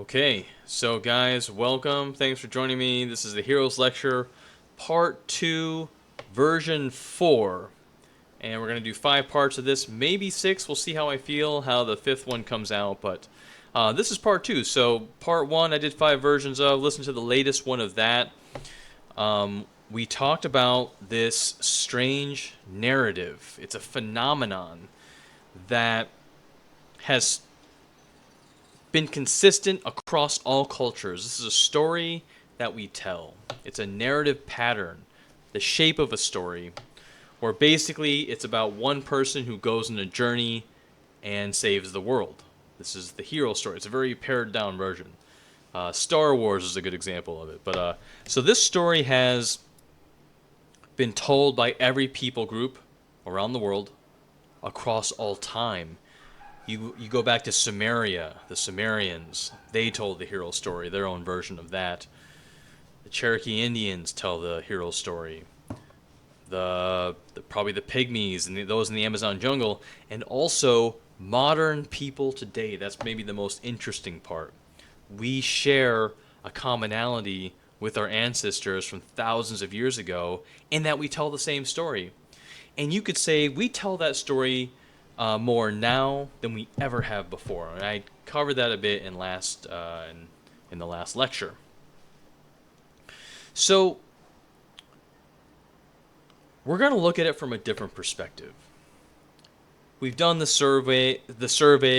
Okay, so guys, welcome. Thanks for joining me. This is the Heroes Lecture, Part 2, Version 4. And we're going to do 5 parts of this, maybe 6. We'll see how I feel, how the 5th one comes out. But this is Part 2. So, Part 1, I did 5 versions of. Listen to the latest one of that. We talked about this strange narrative. It's a phenomenon that has been consistent across all cultures. This is a story that we tell. It's a narrative pattern, the shape of a story, where basically it's about one person who goes on a journey and saves the world. This is the hero story. It's a very pared down version. Star Wars is a good example of it. But so this story has been told by every people group around the world across all time. You go back to Sumeria, the Sumerians. They told the hero story, their own version of that. The Cherokee Indians tell the hero story. Probably the pygmies and those in the Amazon jungle, and also modern people today. That's maybe the most interesting part. We share a commonality with our ancestors from thousands of years ago, in that we tell the same story. And you could say we tell that story more now than we ever have before. And I covered that a bit in the last lecture. So we're going to look at it from a different perspective. We've done the survey,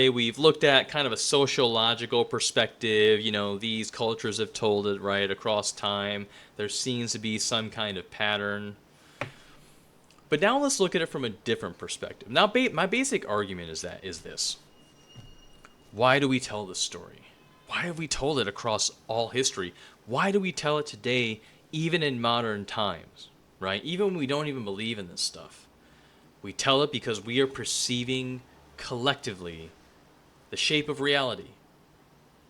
we've looked at kind of a sociological perspective. You know, these cultures have told it right across time. There seems to be some kind of pattern. But now let's look at it from a different perspective. Now, my basic argument is this. Why do we tell this story? Why have we told it across all history? Why do we tell it today, even in modern times, right? Even when we don't even believe in this stuff. We tell it because we are perceiving collectively the shape of reality.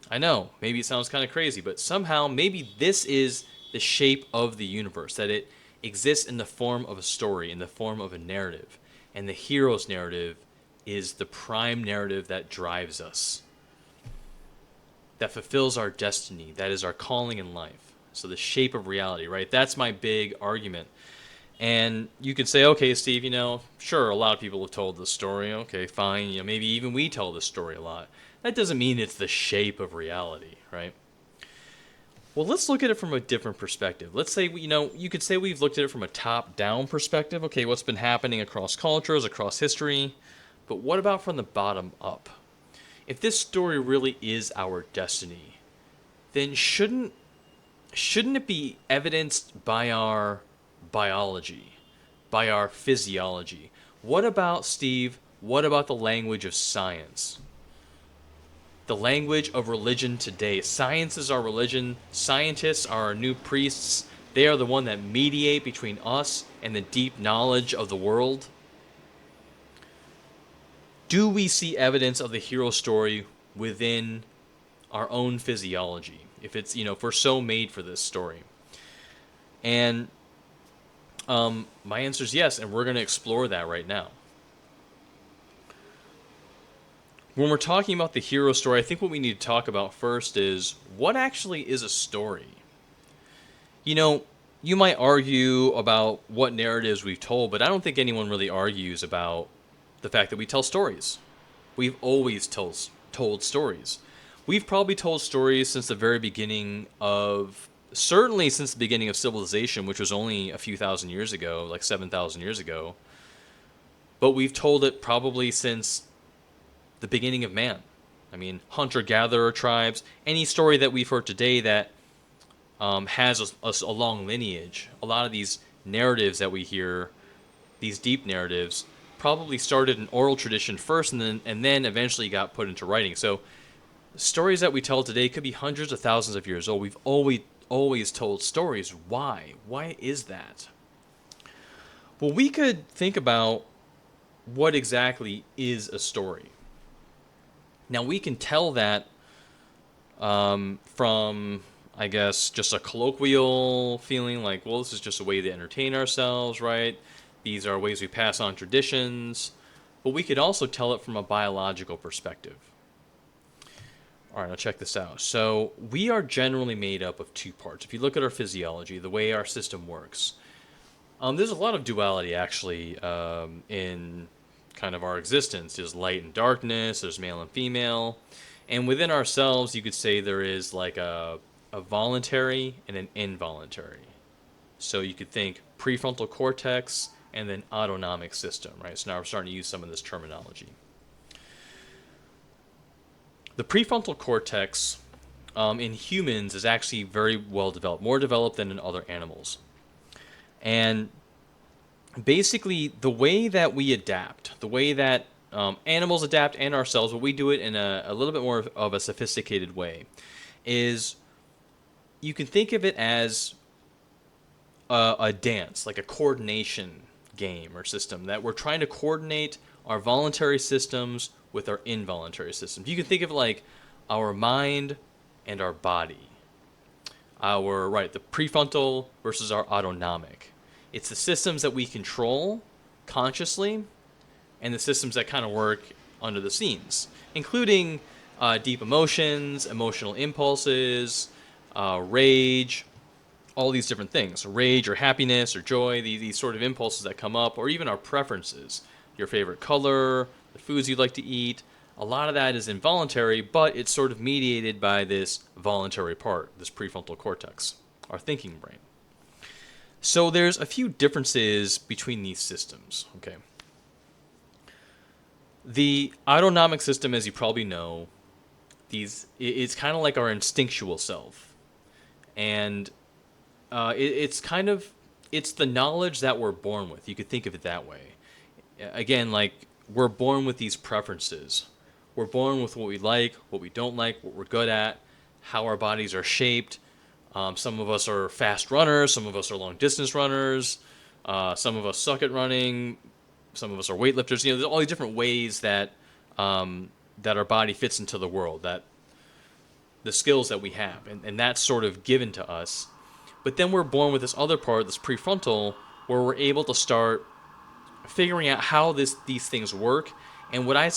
I know, maybe it sounds kind of crazy, but somehow maybe this is the shape of the universe, that it exists in the form of a story, in the form of a narrative. And the hero's narrative is the prime narrative that drives us, that fulfills our destiny, that is our calling in life. So the shape of reality, right? That's my big argument. And you could say, okay, Steve, sure, a lot of people have told this story. Okay, fine. Maybe even we tell this story a lot. That doesn't mean it's the shape of reality, right? Well, let's look at it from a different perspective. Let's say, you could say we've looked at it from a top-down perspective. Okay, what's been happening across cultures, across history. But what about from the bottom up? If this story really is our destiny, then shouldn't it be evidenced by our biology, by our physiology? What about, Steve, what about the language of science? The language of religion today. Science is our religion. Scientists are our new priests. They are the one that mediate between us and the deep knowledge of the world. Do we see evidence of the hero story within our own physiology? If we're so made for this story. And my answer is yes, and we're going to explore that right now. When we're talking about the hero story, I think what we need to talk about first is what actually is a story. You might argue about what narratives we've told, but I don't think anyone really argues about the fact that we tell stories. We've always told stories. We've probably told stories since the very beginning certainly since the beginning of civilization, which was only a few thousand years ago, like 7,000 years ago. But we've told it probably since the beginning of man. I mean, hunter-gatherer tribes, any story that we've heard today that has a long lineage. A lot of these narratives that we hear, these deep narratives, probably started in oral tradition first and then eventually got put into writing. So stories that we tell today could be hundreds of thousands of years old. We've always told stories. Why? Why is that? Well, we could think about what exactly is a story. Now, we can tell that from, I guess, just a colloquial feeling like, well, this is just a way to entertain ourselves, right? These are ways we pass on traditions. But we could also tell it from a biological perspective. All right, now check this out. So we are generally made up of two parts. If you look at our physiology, the way our system works, there's a lot of duality actually in kind of our existence. There's light and darkness. There's male and female, and within ourselves, you could say there is like a voluntary and an involuntary. So you could think prefrontal cortex and then autonomic system, right? So now we're starting to use some of this terminology. The prefrontal cortex in humans is actually very well developed, more developed than in other animals. And basically, the way that we adapt, the way that animals adapt and ourselves, but we do it in a little bit more of a sophisticated way, is you can think of it as a dance, like a coordination game or system, that we're trying to coordinate our voluntary systems with our involuntary systems. You can think of it like our mind and our body. The prefrontal versus our autonomic. It's the systems that we control consciously and the systems that kind of work under the scenes, including deep emotions, emotional impulses, rage, all these different things. Rage or happiness or joy, these sort of impulses that come up, or even our preferences. Your favorite color, the foods you'd like to eat. A lot of that is involuntary, but it's sort of mediated by this voluntary part, this prefrontal cortex, our thinking brain. So there's a few differences between these systems, okay? The autonomic system, as you probably know, it's kind of like our instinctual self. And it's the knowledge that we're born with. You could think of it that way. Again, like we're born with these preferences. We're born with what we like, what we don't like, what we're good at, how our bodies are shaped. Some of us are fast runners. Some of us are long distance runners. Some of us suck at running. Some of us are weightlifters. There's all these different ways that that our body fits into the world. That the skills that we have, and that's sort of given to us. But then we're born with this other part, this prefrontal, where we're able to start figuring out how these things work. And what I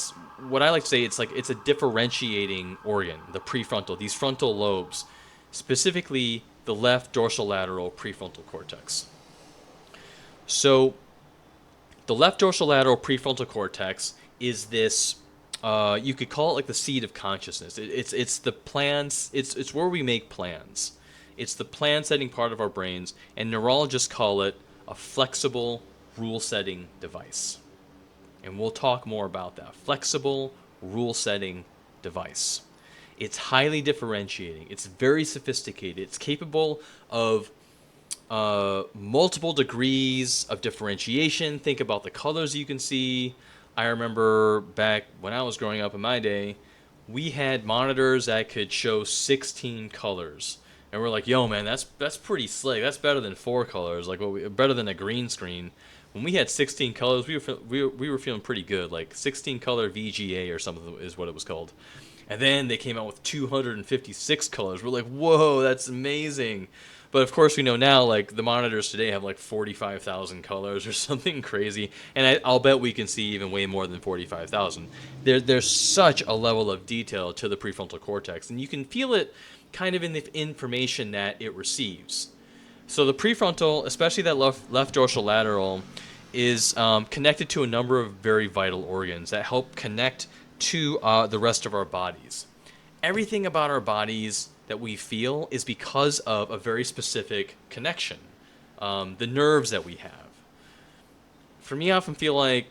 like to say, it's a differentiating organ, the prefrontal, these frontal lobes, specifically the left dorsolateral prefrontal cortex. So the left dorsolateral prefrontal cortex is this, you could call it like the seat of consciousness. It's the plans, it's where we make plans. It's the plan setting part of our brains, and neurologists call it a flexible rule setting device. And we'll talk more about that. Flexible rule setting device. It's highly differentiating. It's very sophisticated. It's capable of multiple degrees of differentiation. Think about the colors you can see. I remember back when I was growing up in my day, we had monitors that could show 16 colors. And we're like, yo, man, that's pretty slick. That's better than 4 colors. Like, better than a green screen. When we had 16 colors, we were feeling pretty good. Like 16 color VGA or something is what it was called. And then they came out with 256 colors. We're like, whoa, that's amazing. But of course, we know now, like the monitors today have like 45,000 colors or something crazy. And I'll bet we can see even way more than 45,000. There's such a level of detail to the prefrontal cortex, and you can feel it kind of in the information that it receives. So the prefrontal, especially that left dorsolateral, is connected to a number of very vital organs that help connect to the rest of our bodies. Everything about our bodies that we feel is because of a very specific connection. The nerves that we have. For me, I often feel like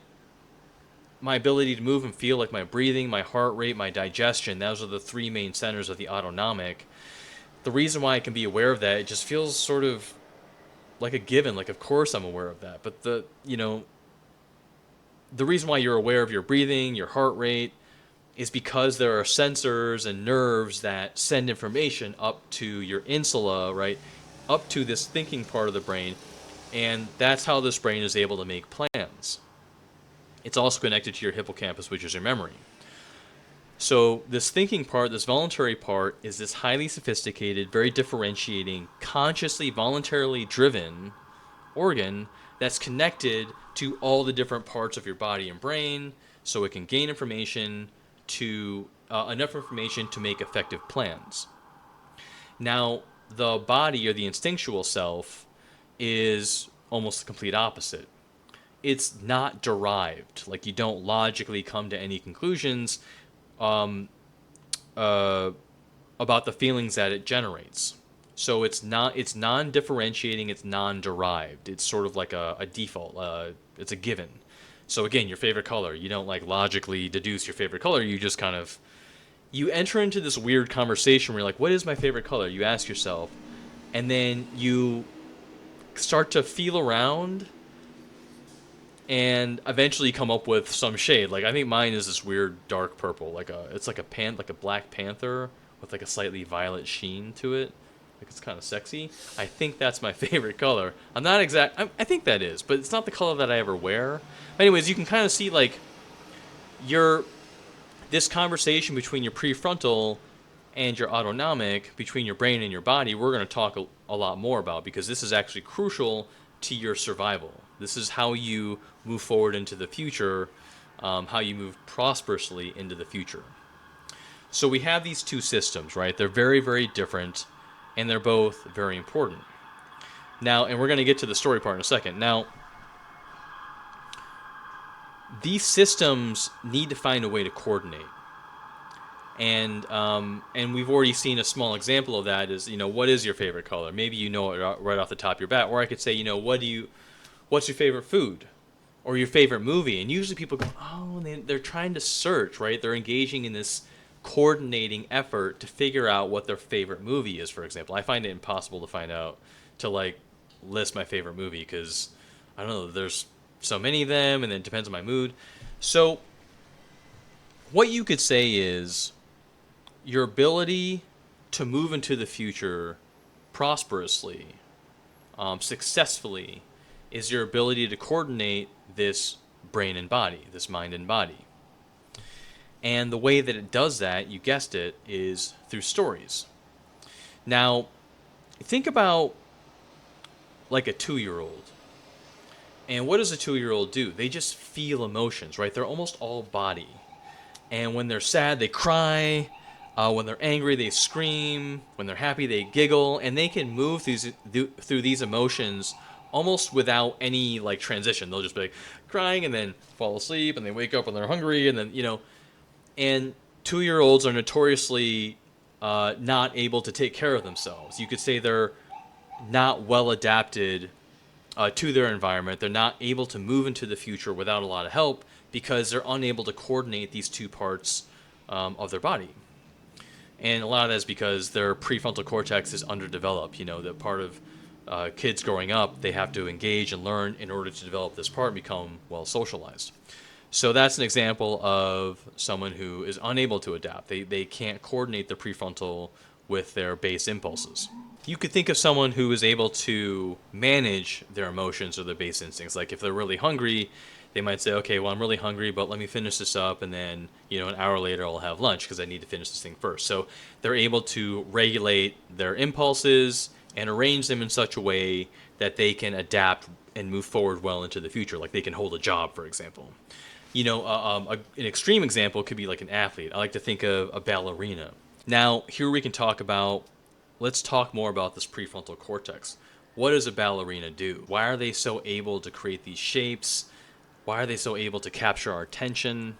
my ability to move and feel, like my breathing, my heart rate, my digestion, those are the 3 main centers of the autonomic. The reason why I can be aware of that, it just feels sort of like a given, like of course I'm aware of that. But the reason why you're aware of your breathing, your heart rate, is because there are sensors and nerves that send information up to your insula, right? Up to this thinking part of the brain. And that's how this brain is able to make plans. It's also connected to your hippocampus, which is your memory. So this thinking part, this voluntary part, is this highly sophisticated, very differentiating, consciously, voluntarily driven organ that's connected to all the different parts of your body and brain, so it can gain information to enough information to make effective plans. Now, the body or the instinctual self is almost the complete opposite. It's not derived. Like, you don't logically come to any conclusions um, uh, about the feelings that it generates. So it's non-differentiating, it's non-derived. It's sort of like a default. It's a given. So again, your favorite color, you don't like logically deduce your favorite color. You just kind of you enter into this weird conversation where you're like, what is my favorite color? You ask yourself, and then you start to feel around and eventually come up with some shade. Like, I think mine is this weird dark purple, it's like like a black panther with like a slightly violet sheen to it. Like, it's kind of sexy. I think that's my favorite color. I'm not exact. I think that is, but it's not the color that I ever wear. Anyways, you can kind of see like your this conversation between your prefrontal and your autonomic, between your brain and your body, we're going to talk a lot more about, because this is actually crucial to your survival. This is how you move forward into the future, how you move prosperously into the future. So we have these two systems, right? They're very, very different, and they're both very important. Now, and we're going to get to the story part in a second. Now, these systems need to find a way to coordinate. And we've already seen a small example of that is, what is your favorite color? Maybe you know it right off the top of your bat. Or I could say, what's your favorite food? Or your favorite movie? And usually people go, oh, they're trying to search, right? They're engaging in this coordinating effort to figure out what their favorite movie is, for example. I find it impossible to find out, to like list my favorite movie, because I don't know, there's so many of them, and then it depends on my mood. So what you could say is your ability to move into the future prosperously, successfully, is your ability to coordinate this brain and body, this mind and body. And the way that it does that, you guessed it, is through stories. Now, think about like a 2-year-old. And what does a 2-year-old do? They just feel emotions, right? They're almost all body. And when they're sad, they cry. When they're angry, they scream. When they're happy, they giggle. And they can move through these emotions almost without any like transition. They'll just be like crying and then fall asleep, and they wake up when they're hungry, and then And 2-year-olds are notoriously not able to take care of themselves. You could say they're not well adapted to their environment. They're not able to move into the future without a lot of help, because they're unable to coordinate these two parts of their body. And a lot of that is because their prefrontal cortex is underdeveloped. That part of kids growing up, they have to engage and learn in order to develop this part and become well socialized. So that's an example of someone who is unable to adapt. They can't coordinate the prefrontal with their base impulses. You could think of someone who is able to manage their emotions or their base instincts. Like if they're really hungry, they might say, okay, well, I'm really hungry, but let me finish this up, and then, an hour later I'll have lunch because I need to finish this thing first. So they're able to regulate their impulses and arrange them in such a way that they can adapt and move forward well into the future. Like they can hold a job, for example. An extreme example could be like an athlete. I like to think of a ballerina. Now, here we can let's talk more about this prefrontal cortex. What does a ballerina do? Why are they so able to create these shapes? Why are they so able to capture our attention?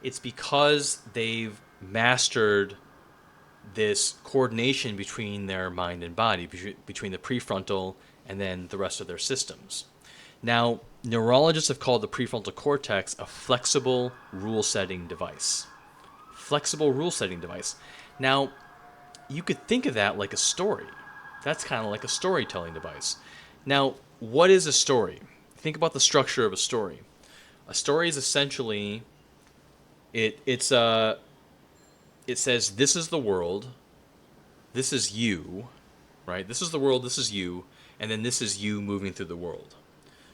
It's because they've mastered this coordination between their mind and body, between the prefrontal and then the rest of their systems. Now, neurologists have called the prefrontal cortex a flexible rule-setting device. Flexible rule-setting device. Now, you could think of that like a story. That's kind of like a storytelling device. Now, what is a story? Think about the structure of a story. A story is essentially, it says, this is the world, this is you, right? This is the world, this is you, and then this is you moving through the world.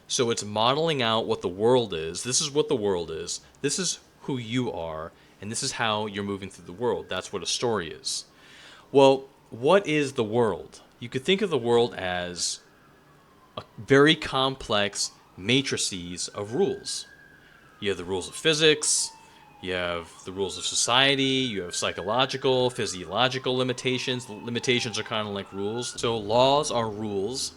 So it's modeling out what the world is. This is what the world is. This is who you are. And this is how you're moving through the world. That's what a story is. Well, what is the world? You could think of the world as a very complex matrices of rules. You have the rules of physics. You have the rules of society, you have psychological, physiological limitations. Limitations are kind of like rules. So laws are rules.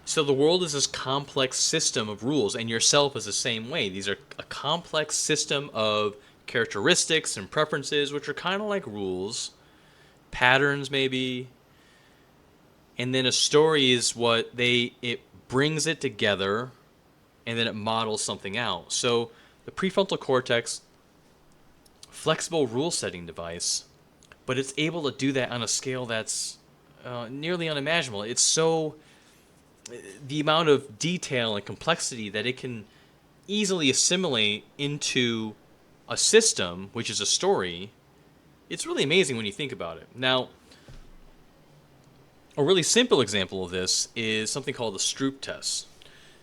So the world is this complex system of rules, and yourself is the same way. These are a complex system of characteristics and preferences, which are kind of like rules, patterns maybe. And then a story is it brings it together, and then it models something out. So the prefrontal cortex, flexible rule setting device, but it's able to do that on a scale that's nearly unimaginable. It's so the amount of detail and complexity that it can easily assimilate into a system, which is a story. It's really amazing when you think about it. Now, a really simple example of this is something called the Stroop test.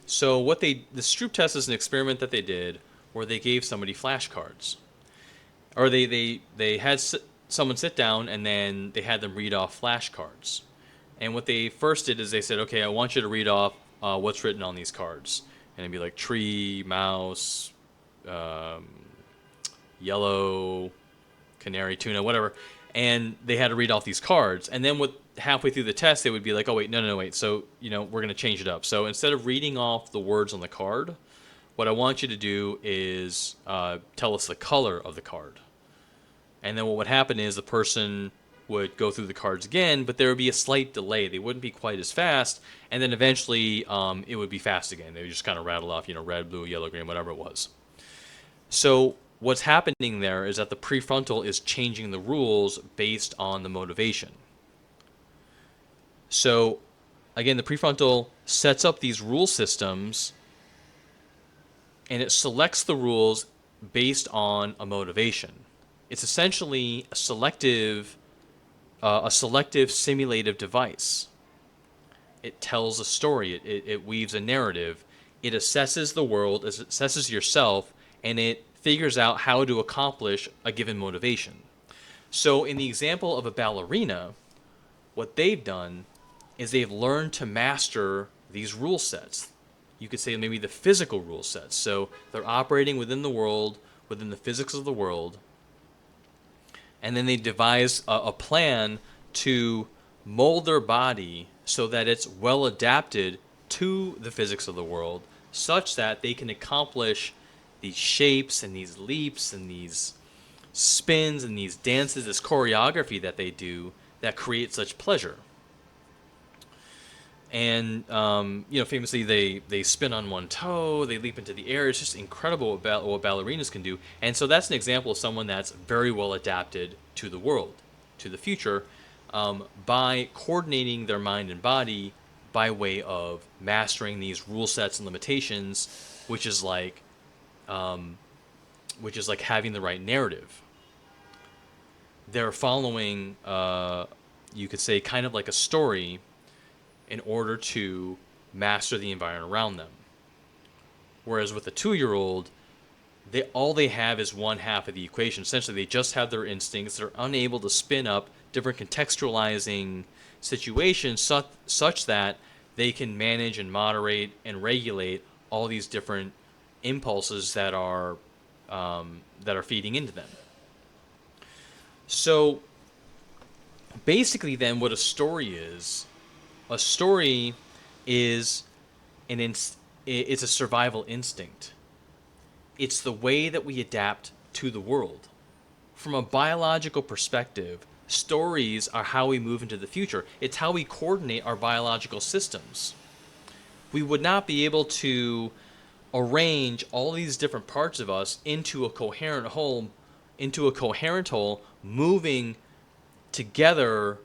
So the Stroop test is an experiment that they did where they gave somebody flashcards, or they had someone sit down and then they had them read off flashcards. And what they first did is they said, okay, I want you to read off what's written on these cards, and it'd be like tree, mouse, yellow, canary, tuna, whatever. And they had to read off these cards, and then halfway through the test, they would be like, oh wait, no, wait. So we're going to change it up. So instead of reading off the words on the card, what I want you to do is tell us the color of the card. And then what would happen is the person would go through the cards again, but there would be a slight delay. They wouldn't be quite as fast, and then eventually it would be fast again. They would just kind of rattle off, red, blue, yellow, green, whatever it was. So what's happening there is that the prefrontal is changing the rules based on the motivation. So again, the prefrontal sets up these rule systems, and it selects the rules based on a motivation. It's essentially a selective simulative device. It tells a story. It weaves a narrative. It assesses the world, it assesses yourself, and it figures out how to accomplish a given motivation. So in the example of a ballerina, what they've done is they've learned to master these rule sets. You could say maybe the physical rule sets. So they're operating within the world, within the physics of the world, and then they devise a plan to mold their body so that it's well adapted to the physics of the world, such that they can accomplish these shapes and these leaps and these spins and these dances, this choreography that they do that create such pleasure. And famously they spin on one toe, they leap into the air. It's just incredible what ballerinas can do. And so that's an example of someone that's very well adapted to the world, to the future, by coordinating their mind and body by way of mastering these rule sets and limitations, which is like having the right narrative. They're following, you could say, kind of like a story in order to master the environment around them. Whereas with a 2-year-old, all they have is one half of the equation. Essentially, they just have their instincts. They're unable to spin up different contextualizing situations such that they can manage and moderate and regulate all these different impulses that are feeding into them. So basically then what a story is it's a survival instinct. It's the way that we adapt to the world. From a biological perspective, stories are how we move into the future. It's how we coordinate our biological systems. We would not be able to arrange all these different parts of us into a coherent whole, moving together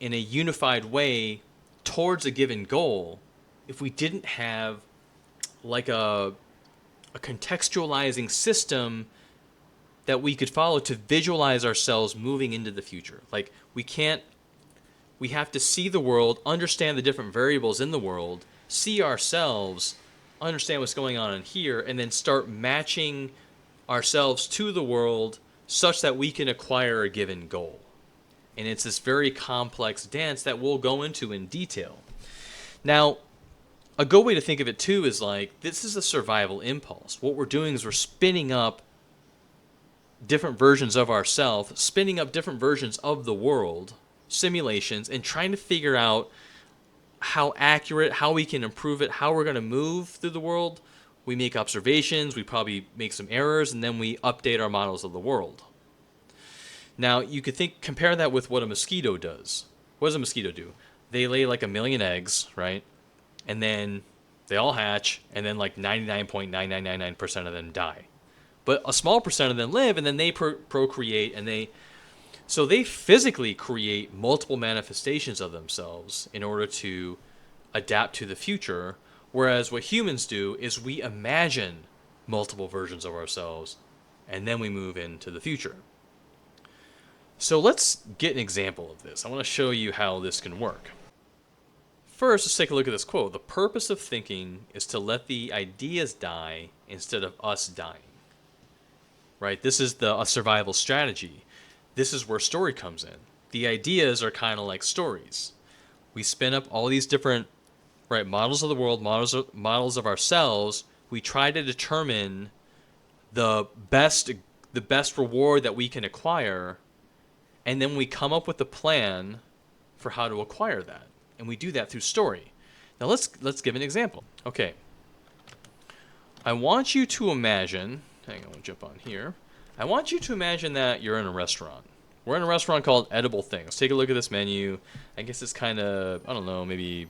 in a unified way towards a given goal, if we didn't have like a contextualizing system that we could follow to visualize ourselves moving into the future. Like we have to see the world, understand the different variables in the world, see ourselves, understand what's going on in here, and then start matching ourselves to the world such that we can acquire a given goal. And it's this very complex dance that we'll go into in detail. Now, a good way to think of it too is like, this is a survival impulse. What we're doing is we're spinning up different versions of ourselves, spinning up different versions of the world, simulations, and trying to figure out how accurate, how we can improve it, how we're going to move through the world. We make observations, we probably make some errors, and then we update our models of the world. Now, you could compare that with what a mosquito does. What does a mosquito do? They lay like 1,000,000 eggs, right? And then they all hatch, and then like 99.9999% of them die. But a small percent of them live, and then they procreate, and so they physically create multiple manifestations of themselves in order to adapt to the future. Whereas what humans do is we imagine multiple versions of ourselves, and then we move into the future. So let's get an example of this. I want to show you how this can work. First, let's take a look at this quote. The purpose of thinking is to let the ideas die instead of us dying. Right? This is a survival strategy. This is where story comes in. The ideas are kind of like stories. We spin up all these different models of the world, models of ourselves. We try to determine the best reward that we can acquire, and then we come up with a plan for how to acquire that. And we do that through story. Now let's give an example. Okay. I want you to imagine, hang on, I'll jump on here. I want you to imagine that you're in a restaurant. We're in a restaurant called Edible Things. Take a look at this menu. I guess it's kind of, I don't know, maybe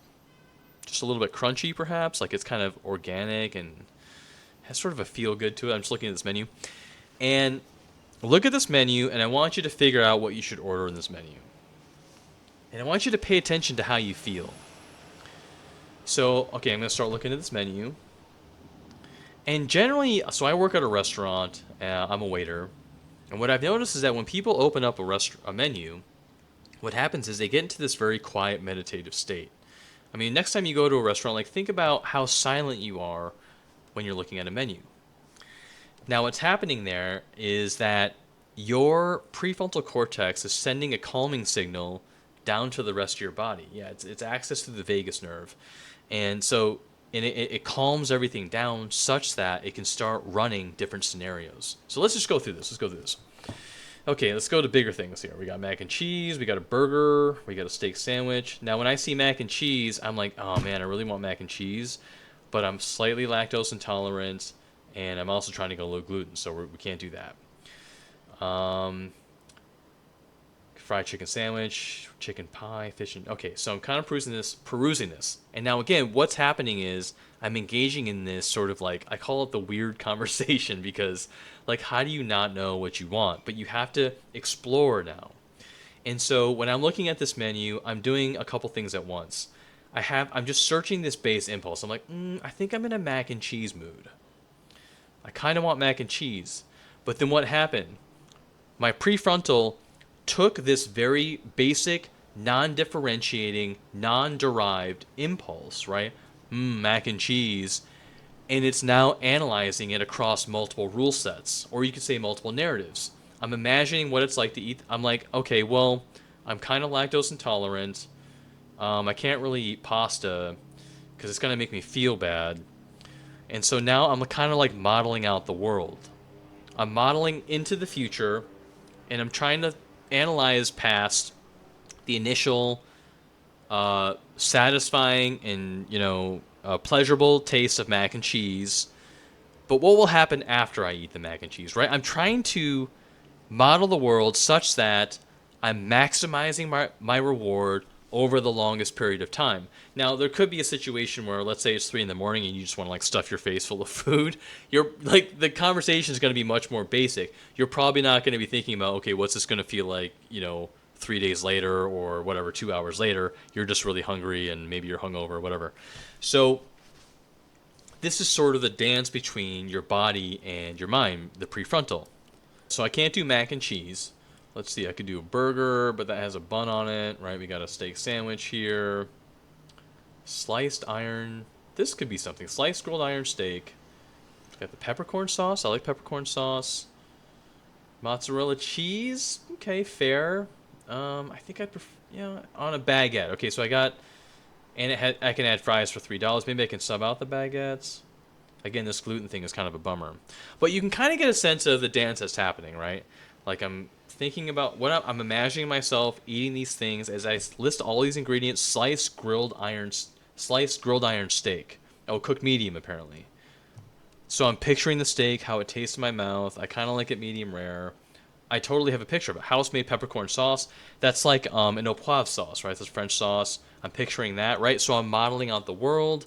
just a little bit crunchy perhaps. Like it's kind of organic and has sort of a feel good to it. I'm just looking at this menu. And look at this menu, and I want you to figure out what you should order in this menu. And I want you to pay attention to how you feel. So, okay, I'm going to start looking at this menu. And generally, so I work at a restaurant. I'm a waiter. And what I've noticed is that when people open up a menu, what happens is they get into this very quiet, meditative state. I mean, next time you go to a restaurant, like think about how silent you are when you're looking at a menu. Now, what's happening there is that your prefrontal cortex is sending a calming signal down to the rest of your body. Yeah, it's access to the vagus nerve. And so it calms everything down such that it can start running different scenarios. So let's just go through this. Okay, let's go to bigger things here. We got mac and cheese, we got a burger, we got a steak sandwich. Now, when I see mac and cheese, I'm like, oh man, I really want mac and cheese, but I'm slightly lactose intolerant, and I'm also trying to go low gluten, so we can't do that. Fried chicken sandwich, chicken pie, fish and... Okay, so I'm kind of perusing this. And now again, what's happening is I'm engaging in this sort of like, I call it the weird conversation, because like, how do you not know what you want? But you have to explore now. And so when I'm looking at this menu, I'm doing a couple things at once. I'm just searching this base impulse. I'm like, I think I'm in a mac and cheese mood. I kind of want mac and cheese. But then what happened? My prefrontal took this very basic, non-differentiating, non-derived impulse, right? Mac and cheese. And it's now analyzing it across multiple rule sets, or you could say multiple narratives. I'm imagining what it's like to eat. I'm like, okay, well, I'm kind of lactose intolerant. I can't really eat pasta because it's going to make me feel bad. And so now I'm kind of like modeling out the world. I'm modeling into the future, and I'm trying to analyze past the initial satisfying and pleasurable taste of mac and cheese. But what will happen after I eat the mac and cheese, right? I'm trying to model the world such that I'm maximizing my reward over the longest period of time. Now, there could be a situation where, let's say it's 3 a.m. and you just want to like stuff your face full of food. You're like, the conversation is going to be much more basic. You're probably not going to be thinking about, okay, what's this going to feel like, 3 days later or whatever, 2 hours later. You're just really hungry and maybe you're hungover or whatever. So this is sort of the dance between your body and your mind, the prefrontal. So I can't do mac and cheese. Let's see, I could do a burger, but that has a bun on it, right? We got a steak sandwich here. Sliced iron. This could be something. Sliced grilled iron steak. Got the peppercorn sauce. I like peppercorn sauce. Mozzarella cheese. Okay, fair. I think I prefer, on a baguette. Okay, so I got, and I can add fries for $3. Maybe I can sub out the baguettes. Again, this gluten thing is kind of a bummer. But you can kind of get a sense of the dance that's happening, right? Like I'm thinking about what I'm imagining myself eating these things as I list all these ingredients: sliced grilled iron steak. Oh, cooked medium apparently. So I'm picturing the steak, how it tastes in my mouth. I kind of like it medium rare. I totally have a picture of it. House-made peppercorn sauce. That's like an au poivre sauce, right? That's French sauce. I'm picturing that, right? So I'm modeling out the world.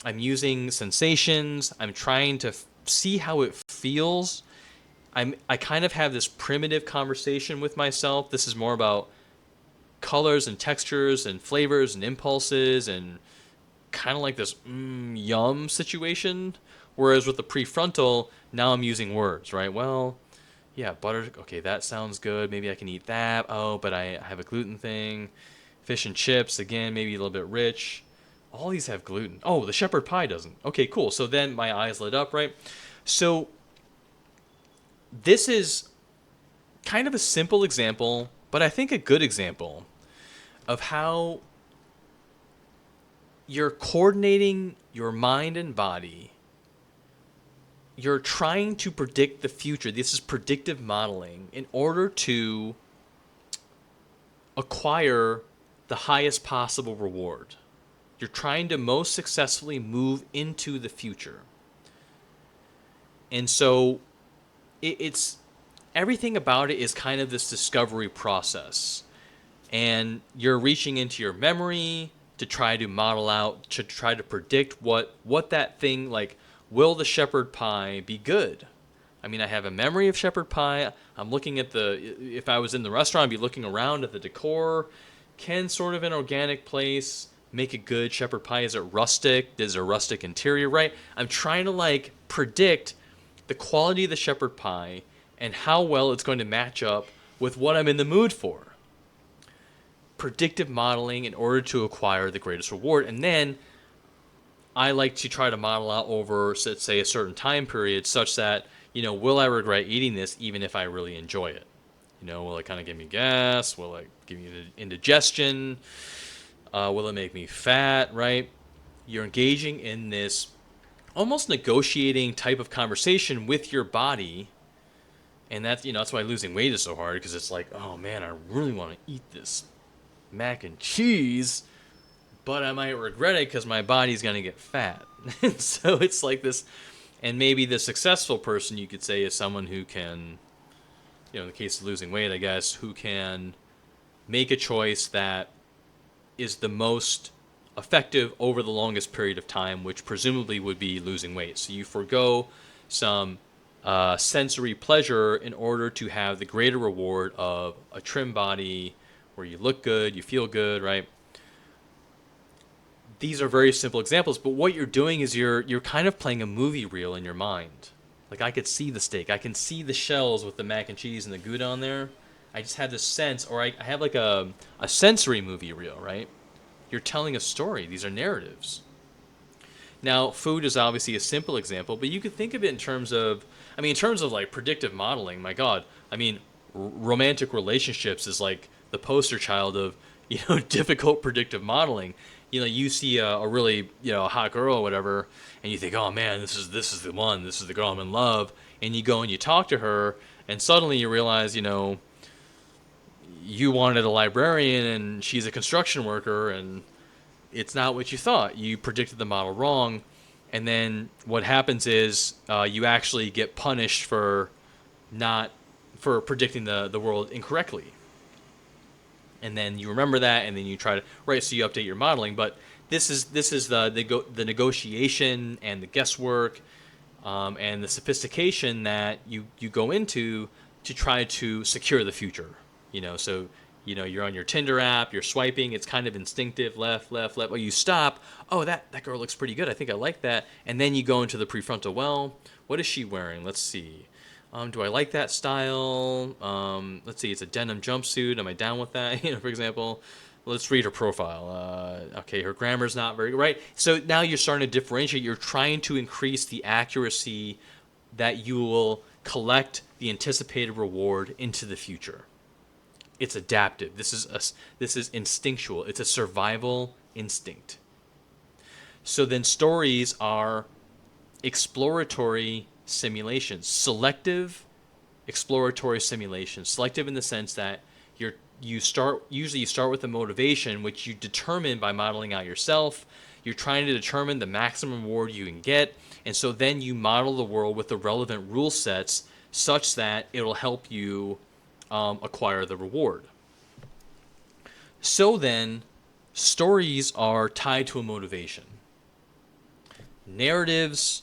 I'm using sensations. I'm trying to see how it feels. I kind of have this primitive conversation with myself. This is more about colors and textures and flavors and impulses and kind of like this yum situation. Whereas with the prefrontal, now I'm using words, right? Well, yeah, butter. Okay, that sounds good. Maybe I can eat that. Oh, but I have a gluten thing. Fish and chips, again, maybe a little bit rich. All these have gluten. Oh, the shepherd pie doesn't. Okay, cool. So then my eyes lit up, right? So this is kind of a simple example, but I think a good example of how you're coordinating your mind and body. You're trying to predict the future. This is predictive modeling in order to acquire the highest possible reward. You're trying to most successfully move into the future. And so it's everything about it is kind of this discovery process. And you're reaching into your memory to try to model out, to try to predict what that thing, like, will the shepherd pie be good? I mean, I have a memory of shepherd pie. I'm looking at if I was in the restaurant, I'd be looking around at the decor. Can sort of an organic place make a good shepherd pie? Is it rustic? Is there a rustic interior, right? I'm trying to like predict the quality of the shepherd pie and how well it's going to match up with what I'm in the mood for. Predictive modeling in order to acquire the greatest reward. And then I like to try to model out over, let's say, a certain time period such that, will I regret eating this even if I really enjoy it? Will it kind of give me gas? Will it give me indigestion? Will it make me fat, right? You're engaging in this almost negotiating type of conversation with your body. And that's why losing weight is so hard, because it's like, oh man, I really want to eat this mac and cheese, but I might regret it because my body's going to get fat. So it's like this. And maybe the successful person, you could say, is someone who can, in the case of losing weight, I guess, who can make a choice that is the most effective over the longest period of time, which presumably would be losing weight. So you forego some sensory pleasure in order to have the greater reward of a trim body where you look good, you feel good, right? These are very simple examples, but what you're doing is you're kind of playing a movie reel in your mind. Like, I could see the steak, I can see the shells with the mac and cheese and the Gouda on there. I just have this sense, or I have like a sensory movie reel, right? You're telling a story. These are narratives. Now, food is obviously a simple example, but you could think of it in terms of like predictive modeling. My God, romantic relationships is like the poster child of difficult predictive modeling. You see a really a hot girl or whatever, and you think, oh man, this is the one, this is the girl I'm in love, and you go and you talk to her, and suddenly you realize you wanted a librarian and she's a construction worker, and it's not what you thought. You predicted the model wrong, and then what happens is you actually get punished for predicting the world incorrectly. And then you remember that, and then you try to so you update your modeling. But this is the negotiation and the guesswork and the sophistication that you go into to try to secure the future. So you're on your Tinder app, you're swiping, it's kind of instinctive, left. Well, you stop. Oh, that girl looks pretty good. I think I like that. And then you go into the prefrontal. Well, what is she wearing? Let's see. Do I like that style? Let's see. It's a denim jumpsuit. Am I down with that? For example, let's read her profile. Okay, her grammar's not very good, right? So now you're starting to differentiate. You're trying to increase the accuracy that you will collect the anticipated reward into the future. It's adaptive. This is instinctual. It's a survival instinct. So then stories are exploratory simulations, selective exploratory simulations. Selective in the sense that you start with a motivation which you determine by modeling out yourself. You're trying to determine the maximum reward you can get, and so then you model the world with the relevant rule sets such that it'll help you acquire the reward. So then, stories are tied to a motivation. Narratives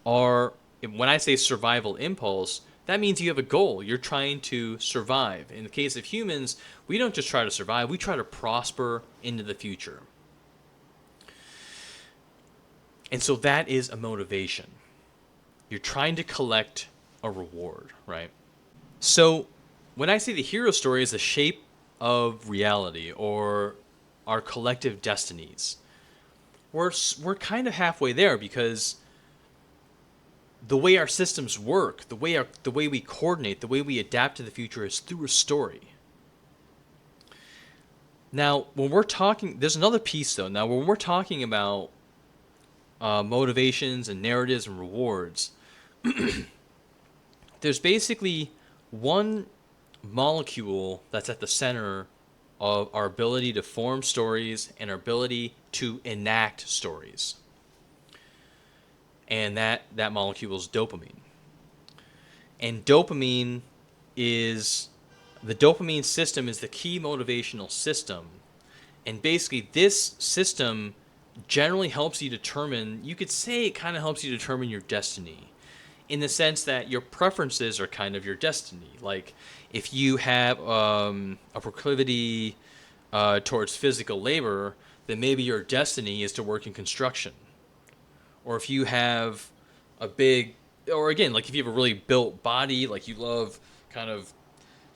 are, when I say survival impulse, that means you have a goal. You're trying to survive. In the case of humans, we don't just try to survive, we try to prosper into the future. And so that is a motivation. You're trying to collect a reward, right? So when I say the hero story is the shape of reality or our collective destinies, we're kind of halfway there, because the way our systems work, the way we coordinate, the way we adapt to the future is through a story. Now, when we're talking, there's another piece though. Now, when we're talking about motivations and narratives and rewards, there's basically one molecule that's at the center of our ability to form stories and our ability to enact stories. And that molecule is dopamine. And the dopamine system is the key motivational system. And basically this system generally helps you determine, you could say it kind of helps you determine your destiny, in the sense that your preferences are kind of your destiny. Like if you have a proclivity towards physical labor, then maybe your destiny is to work in construction. Or if you have like if you have a really built body, like you love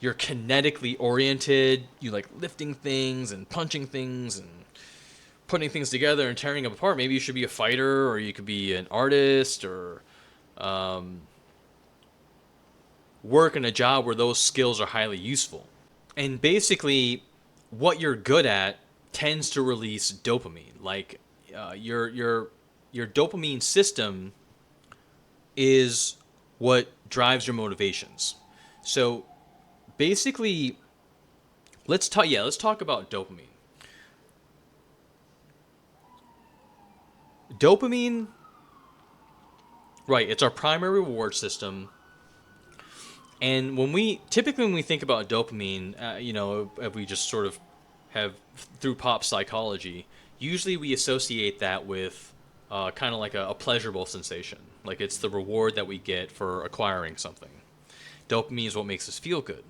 you're kinetically oriented, you like lifting things and punching things and putting things together and tearing them apart, maybe you should be a fighter, or you could be an artist, or work in a job where those skills are highly useful. And basically, what you're good at tends to release dopamine. Like your dopamine system is what drives your motivations. So basically, let's talk about dopamine. Dopamine, right, it's our primary reward system. And when we think about dopamine, if we just sort of have through pop psychology, usually we associate that with kind of like a pleasurable sensation. Like it's the reward that we get for acquiring something. Dopamine is what makes us feel good.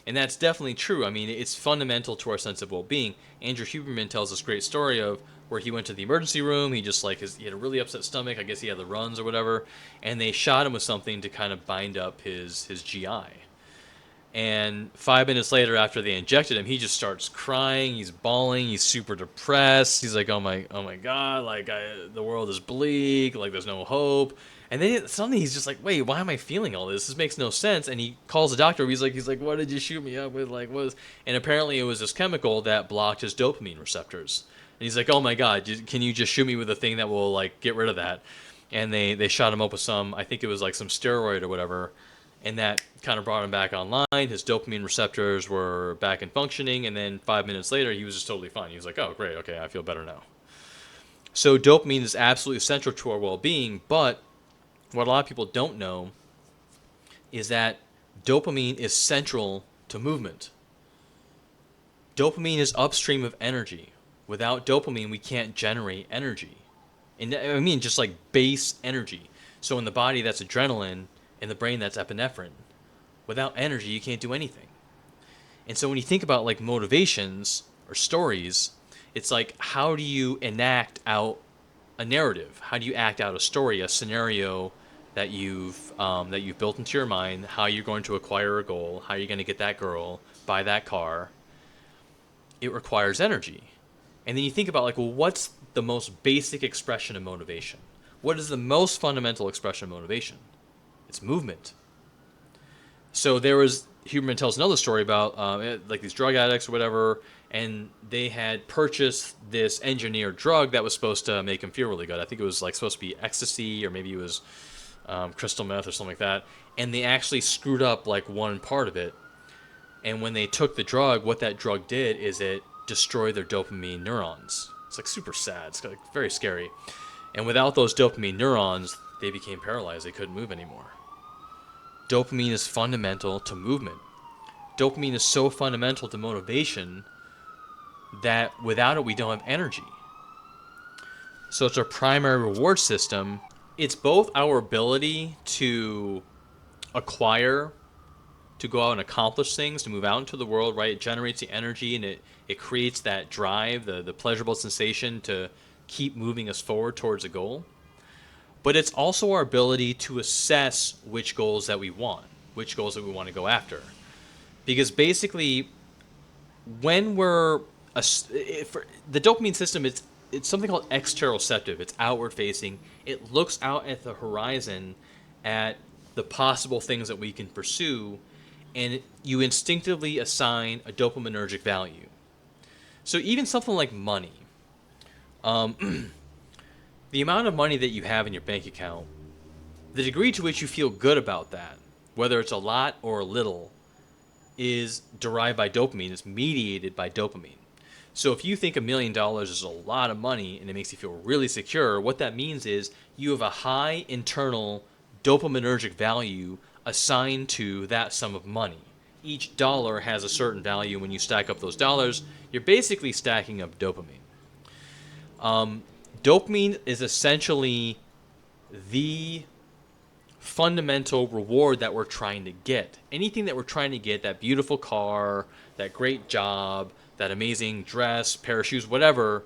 And that's definitely true. I mean, it's fundamental to our sense of well-being. Andrew Huberman tells this great story of where he went to the emergency room. He just he had a really upset stomach. I guess he had the runs or whatever. And they shot him with something to kind of bind up his GI. And 5 minutes later, after they injected him, he just starts crying. He's bawling. He's super depressed. He's like, oh my God, the world is bleak. Like there's no hope. And then suddenly he's just like, wait, why am I feeling all this? This makes no sense. And he calls the doctor. He's like, what did you shoot me up with? Like, what? And apparently it was this chemical that blocked his dopamine receptors. And he's like, oh my God, can you just shoot me with a thing that will get rid of that? And they shot him up with some, I think it was some steroid or whatever. And that kind of brought him back online. His dopamine receptors were back in functioning. And then 5 minutes later, he was just totally fine. He was like, oh, great. Okay, I feel better now. So dopamine is absolutely essential to our well-being. But what a lot of people don't know is that dopamine is central to movement. Dopamine is upstream of energy. Without dopamine, we can't generate energy. And I mean, just base energy. So in the body, that's adrenaline. In the brain, that's epinephrine. Without energy, you can't do anything. And so when you think about motivations or stories, it's how do you enact out a narrative? How do you act out a story, a scenario that you've built into your mind? How you're going to acquire a goal? How you're going to get that girl, buy that car? It requires energy. And then you think about what's the most basic expression of motivation? What is the most fundamental expression of motivation? It's movement. So there was Huberman tells another story about like these drug addicts or whatever, and they had purchased this engineered drug that was supposed to make them feel really good. I think it was like supposed to be ecstasy, or maybe it was crystal meth or something like that. And they actually screwed up like one part of it. And when they took the drug, what that drug did is it destroyed their dopamine neurons. It's like super sad. It's like very scary. And without those dopamine neurons, they became paralyzed. They couldn't move anymore. Dopamine is fundamental to movement. Dopamine is so fundamental to motivation that without it, we don't have energy. So it's our primary reward system. It's both our ability to acquire, to go out and accomplish things, to move out into the world, right? It generates the energy, and it creates that drive, the pleasurable sensation to keep moving us forward towards a goal. But it's also our ability to assess which goals that we want, which goals that we want to go after. Because basically, when we're the dopamine system, it's something called exteroceptive. It's outward facing. It looks out at the horizon at the possible things that we can pursue, and you instinctively assign a dopaminergic value. So even something like money, the amount of money that you have in your bank account, the degree to which you feel good about that, whether it's a lot or a little, is derived by dopamine. It's mediated by dopamine. So if you think $1 million is a lot of money and it makes you feel really secure, what that means is you have a high internal dopaminergic value assigned to that sum of money. Each dollar has a certain value. When you stack up those dollars, you're basically stacking up dopamine. Dopamine is essentially the fundamental reward that we're trying to get. Anything that we're trying to get, that beautiful car, that great job, that amazing dress, pair of shoes, whatever,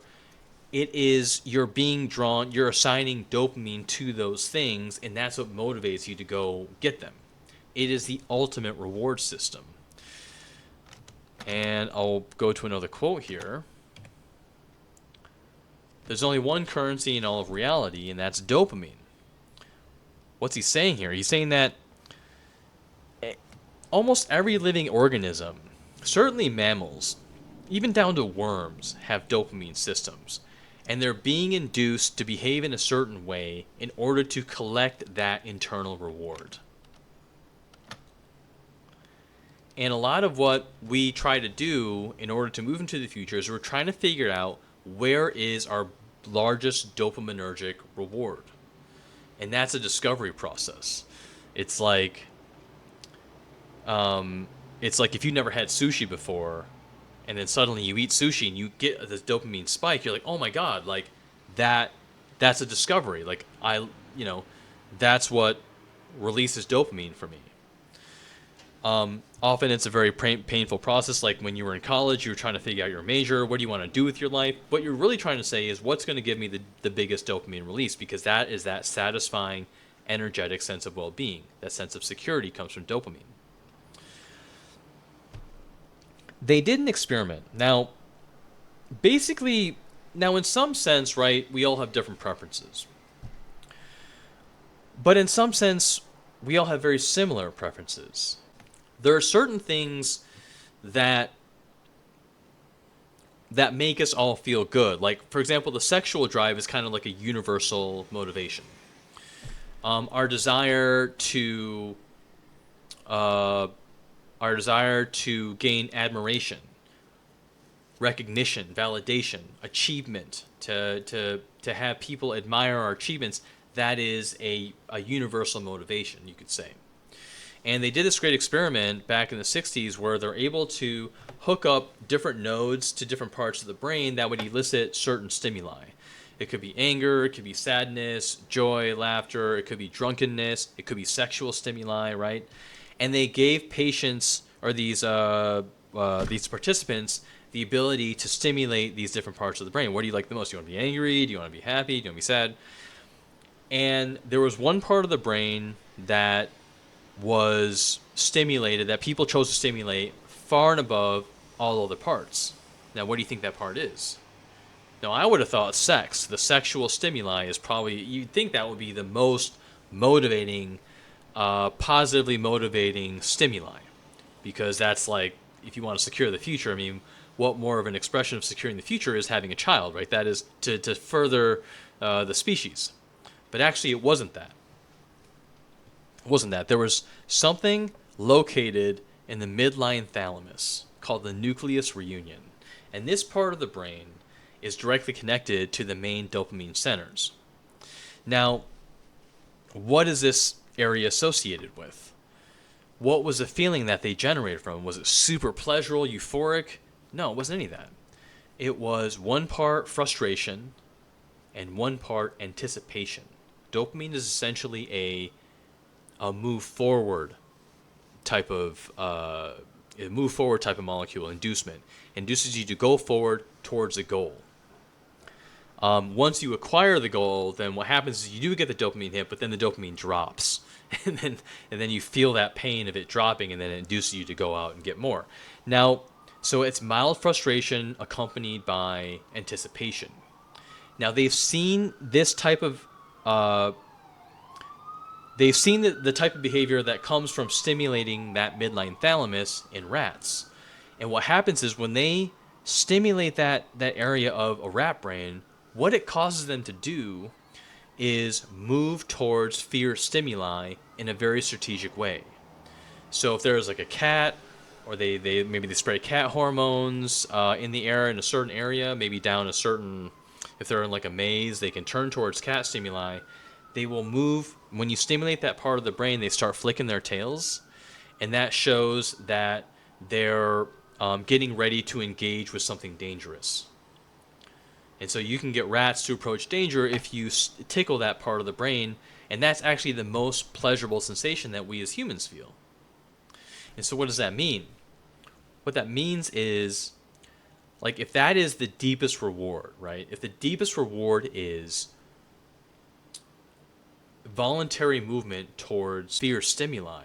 it is you're being drawn, you're assigning dopamine to those things, and that's what motivates you to go get them. It is the ultimate reward system. And I'll go to another quote here. There's only one currency in all of reality, and that's dopamine. What's he saying here? He's saying that almost every living organism, certainly mammals, even down to worms, have dopamine systems. And they're being induced to behave in a certain way in order to collect that internal reward. And a lot of what we try to do in order to move into the future is we're trying to figure out where is our largest dopaminergic reward. And that's a discovery process. It's like if you never had sushi before, and then suddenly you eat sushi and you get this dopamine spike, you're like, oh my god, like that's a discovery. Like that's what releases dopamine for me. Often it's a very painful process. Like when you were in college, you were trying to figure out your major. What do you want to do with your life? What you're really trying to say is what's going to give me the biggest dopamine release, because that is that satisfying, energetic sense of well-being. That sense of security comes from dopamine. They did an experiment. Now, basically, in some sense, right, we all have different preferences. But in some sense, we all have very similar preferences. There are certain things that make us all feel good. Like, for example, the sexual drive is kind of like a universal motivation. Our desire to gain admiration, recognition, validation, achievement, to have people admire our achievements, that is a universal motivation, you could say. And they did this great experiment back in the 60s where they're able to hook up different nodes to different parts of the brain that would elicit certain stimuli. It could be anger, it could be sadness, joy, laughter, it could be drunkenness, it could be sexual stimuli, right? And they gave patients, or these participants, the ability to stimulate these different parts of the brain. What do you like the most? Do you want to be angry? Do you want to be happy? Do you want to be sad? And there was one part of the brain that was stimulated, that people chose to stimulate far and above all other parts. Now, what do you think that part is? Now, I would have thought sex. The sexual stimuli is probably, you'd think that would be the most motivating, positively motivating stimuli. because that's like, if you want to secure the future, I mean, what more of an expression of securing the future is having a child, right? That is to further the species. But actually, it wasn't that. It wasn't that. There was something located in the midline thalamus called the nucleus reunion. And this part of the brain is directly connected to the main dopamine centers. Now, what is this area associated with? What was the feeling that they generated from? Was it super pleasurable, euphoric? No, it wasn't any of that. It was one part frustration and one part anticipation. Dopamine is essentially a move forward type of molecule. Inducement induces you to go forward towards a goal. Once you acquire the goal, then what happens is you do get the dopamine hit, but then the dopamine drops, and then you feel that pain of it dropping, and then it induces you to go out and get more. Now, so it's mild frustration accompanied by anticipation. Now they've seen this type of the type of behavior that comes from stimulating that midline thalamus in rats. And what happens is when they stimulate that area of a rat brain, what it causes them to do is move towards fear stimuli in a very strategic way. So if there's like a cat, or they maybe they spray cat hormones in the air in a certain area, maybe down a certain, if they're in like a maze, they can turn towards cat stimuli. They will move, when you stimulate that part of the brain, they start flicking their tails, and that shows that they're getting ready to engage with something dangerous. And so you can get rats to approach danger if you tickle that part of the brain, and that's actually the most pleasurable sensation that we as humans feel. And so what does that mean? What that means is, like, if that is the deepest reward, right? If the deepest reward is voluntary movement towards fear stimuli,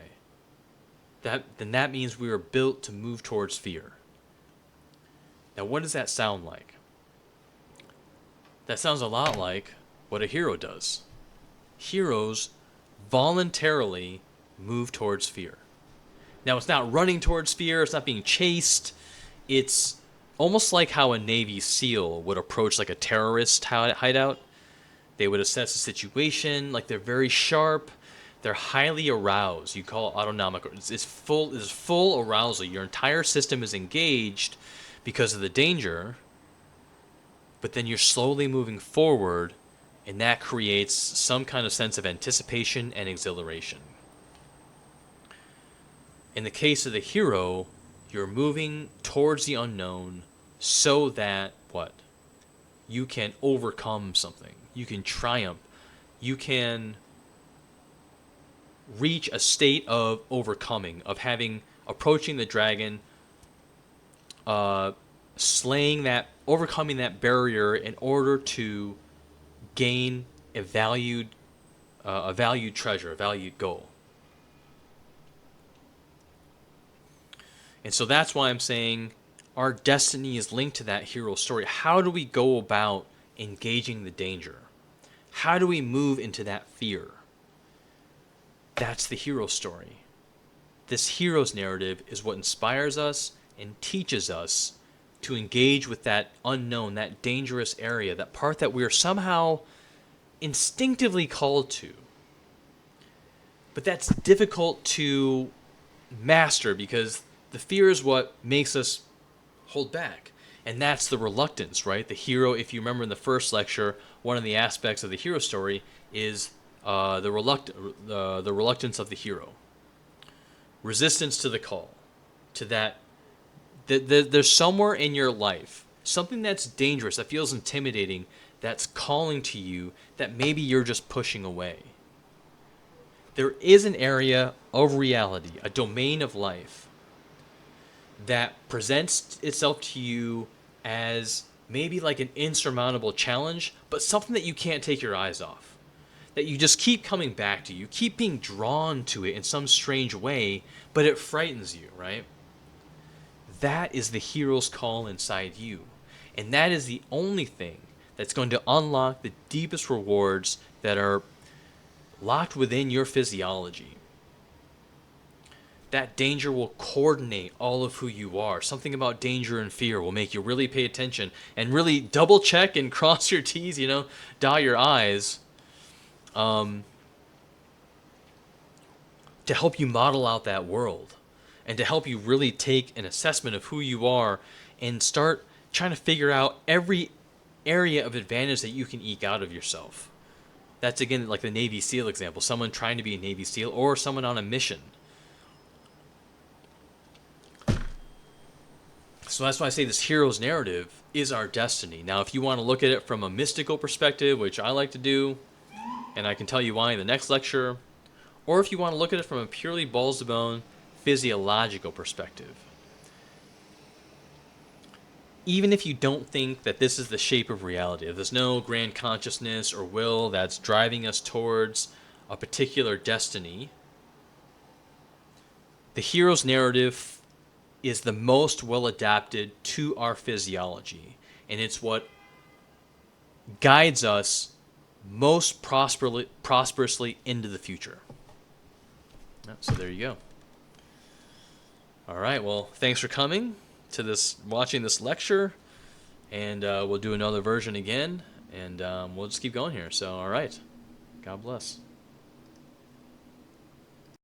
then that means we are built to move towards fear. Now, what does that sound like? That sounds a lot like what a hero does. Heroes voluntarily move towards fear. Now, it's not running towards fear, it's not being chased. It's almost like how a Navy SEAL would approach like a terrorist hideout. They would assess the situation, like they're very sharp, they're highly aroused. You call it autonomic. It's full arousal. Your entire system is engaged because of the danger, but then you're slowly moving forward, and that creates some kind of sense of anticipation and exhilaration. In the case of the hero, you're moving towards the unknown so that, what? You can overcome something. You can triumph. You can reach a state of overcoming, of approaching the dragon, overcoming that barrier in order to gain a valued treasure, a valued goal. And so that's why I'm saying our destiny is linked to that hero story. How do we go about engaging the danger? How do we move into that fear? That's the hero story. This hero's narrative is what inspires us and teaches us to engage with that unknown, that dangerous area, that part that we are somehow instinctively called to. But that's difficult to master because the fear is what makes us hold back. And that's the reluctance, right? The hero, if you remember in the first lecture, one of the aspects of the hero story is the reluctance of the hero. Resistance to the call. To that, there's somewhere in your life, something that's dangerous, that feels intimidating, that's calling to you, that maybe you're just pushing away. There is an area of reality, a domain of life, that presents itself to you as maybe like an insurmountable challenge, but something that you can't take your eyes off. That you just keep coming back to. You keep being drawn to it in some strange way, but it frightens you, right? That is the hero's call inside you. And that is the only thing that's going to unlock the deepest rewards that are locked within your physiology. that danger will coordinate all of who you are. Something about danger and fear will make you really pay attention and really double check and cross your T's, dot your I's, to help you model out that world and to help you really take an assessment of who you are and start trying to figure out every area of advantage that you can eke out of yourself. That's again like the Navy SEAL example, someone trying to be a Navy SEAL or someone on a mission. So that's why I say this hero's narrative is our destiny. Now, if you want to look at it from a mystical perspective, which I like to do, and I can tell you why in the next lecture, or if you want to look at it from a purely balls-to-bone physiological perspective, even if you don't think that this is the shape of reality, if there's no grand consciousness or will that's driving us towards a particular destiny, the hero's narrative is the most well adapted to our physiology, and it's what guides us most prosperously into the future. So there you go. All right, well, thanks for coming to watching this lecture, and we'll do another version again, and we'll just keep going here. So all right, God bless.